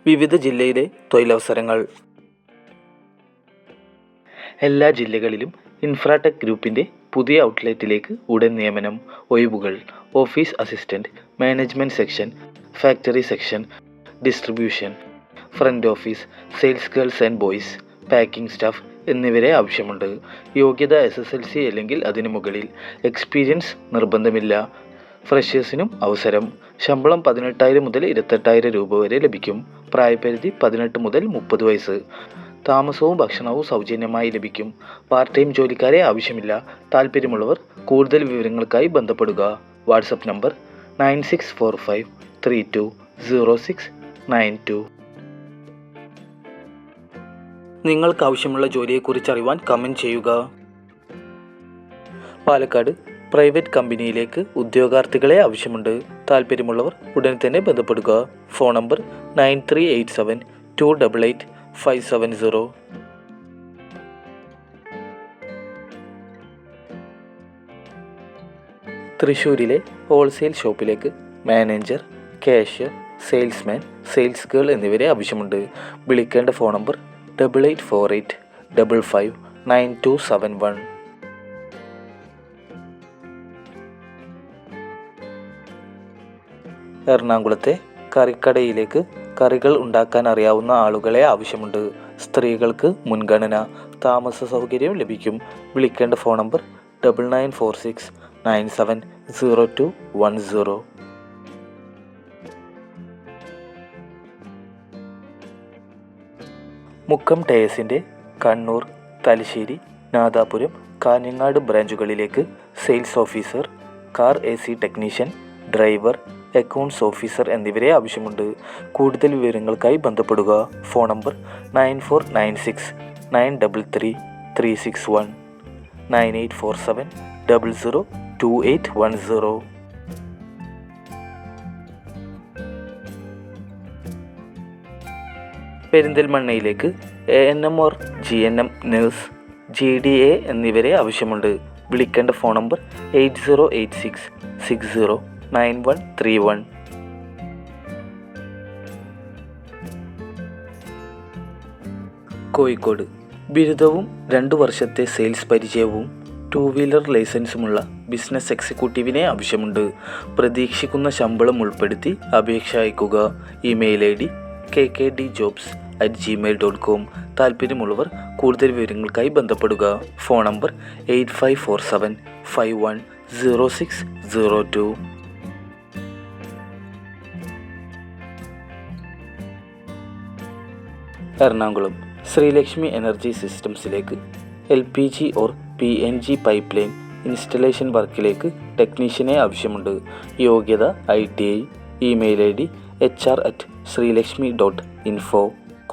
വിവിധ ജില്ലയിലെ തൊഴിലവസരങ്ങൾ. എല്ലാ ജില്ലകളിലും ഇൻഫ്രാടെക് ഗ്രൂപ്പിൻ്റെ പുതിയ ഔട്ട്ലെറ്റിലേക്ക് ഉടൻ നിയമനം. ഒഴിവുകൾ: office assistant, management section, factory section, distribution, front office, sales girls and boys, packing staff എന്നിവരെ ആവശ്യമുണ്ട്. യോഗ്യത SSLC അല്ലെങ്കിൽ അതിനു മുകളിൽ. എക്സ്പീരിയൻസ് നിർബന്ധമില്ല. ഫ്രഷേഴ്സിനും അവസരം. ശമ്പളം 18,000 മുതൽ 28,000 രൂപ വരെ ലഭിക്കും. പ്രായപരിധി 18 മുതൽ 30 വയസ്സ്. താമസവും ഭക്ഷണവും സൗജന്യമായി ലഭിക്കും. പാർട്ട് ടൈം ജോലിക്കാരെ ആവശ്യമില്ല. താല്പര്യമുള്ളവർ കൂടുതൽ വിവരങ്ങൾക്കായി ബന്ധപ്പെടുക. WhatsApp number 9645320692. നിങ്ങൾക്ക് ആവശ്യമുള്ള ജോലിയെക്കുറിച്ച് അറിയുവാൻ കമൻറ്റ് ചെയ്യുക. പാലക്കാട് പ്രൈവറ്റ് കമ്പനിയിലേക്ക് ഉദ്യോഗാർത്ഥികളെ ആവശ്യമുണ്ട്. താല്പര്യമുള്ളവർ ഉടൻ തന്നെ ബന്ധപ്പെടുക. Phone number 9387288570. തൃശ്ശൂരിലെ ഹോൾസെയിൽ ഷോപ്പിലേക്ക് manager, cashier, salesman, sales girl എന്നിവരെ ആവശ്യമുണ്ട്. വിളിക്കേണ്ട ഫോൺ നമ്പർ 8848559271. എറണാകുളത്തെ കറിക്കടയിലേക്ക് കറികൾ ഉണ്ടാക്കാൻ അറിയാവുന്ന ആളുകളെ ആവശ്യമുണ്ട്. സ്ത്രീകൾക്ക് മുൻഗണന. താമസ സൗകര്യം ലഭിക്കും. വിളിക്കേണ്ട ഫോൺ നമ്പർ 9946970210. മുക്കം ടയേഴ്സിൻ്റെ കണ്ണൂർ, തലശ്ശേരി, നാദാപുരം, കാഞ്ഞങ്ങാട് ബ്രാഞ്ചുകളിലേക്ക് sales officer, car AC technician, driver, accounts officer എന്നിവരെ ആവശ്യമുണ്ട്. കൂടുതൽ വിവരങ്ങൾക്കായി ബന്ധപ്പെടുക. Phone number 9496933361 9847002810. പെരിന്തൽമണ്ണയിലേക്ക് ANM or GNM nurse, GDA എന്നിവരെ ആവശ്യമുണ്ട്. വിളിക്കേണ്ട ഫോൺ നമ്പർ 8086609131. കോഴിക്കോട് ബിരുദവും 2 വർഷത്തെ സെയിൽസ് പരിചയവും 2 വീലർ ലൈസൻസുമുള്ള ബിസിനസ് എക്സിക്യൂട്ടീവിനെ ആവശ്യമുണ്ട്. പ്രതീക്ഷിക്കുന്ന ശമ്പളം ഉൾപ്പെടുത്തി അപേക്ഷ അയക്കുക. Email ID kkdjobs@gmail.com. താല്പര്യമുള്ളവർ കൂടുതൽ വിവരങ്ങൾക്കായി ബന്ധപ്പെടുക. Phone number 8547510602. Ernakulam Srilakshmi energy സിസ്റ്റംസിലേക്ക് LPG or PNG pipe line installation വർക്കിലേക്ക് ടെക്നീഷ്യനെ ആവശ്യമുണ്ട്. യോഗ്യത ITI. ഇമെയിൽ ID hr@srilakshmi.info.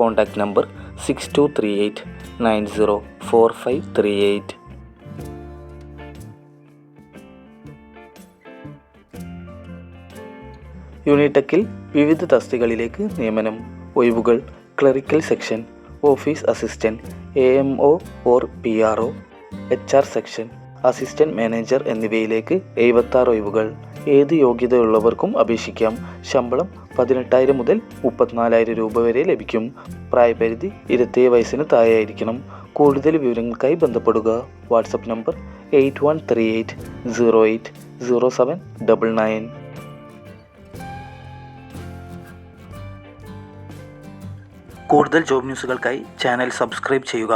Contact number 6238904538. യൂണിടെക്കിൽ വിവിധ തസ്തികകളിലേക്ക് നിയമനം. ഒഴിവുകൾ: clerical section, office assistant, AMO or PRO, HR section, assistant manager എന്നിവയിലേക്ക് 76 ഒഴിവുകൾ. ഏത് യോഗ്യതയുള്ളവർക്കും അപേക്ഷിക്കാം. ശമ്പളം 18,000 മുതൽ 34,000 രൂപ വരെ ലഭിക്കും. പ്രായപരിധി 27 വയസ്സിന് താഴെയായിരിക്കണം. കൂടുതൽ വിവരങ്ങൾക്കായി ബന്ധപ്പെടുക. WhatsApp number 8138080799. കൂടുതൽ ജോബ് ന്യൂസുകൾക്കായി ചാനൽ സബ്സ്ക്രൈബ് ചെയ്യുക.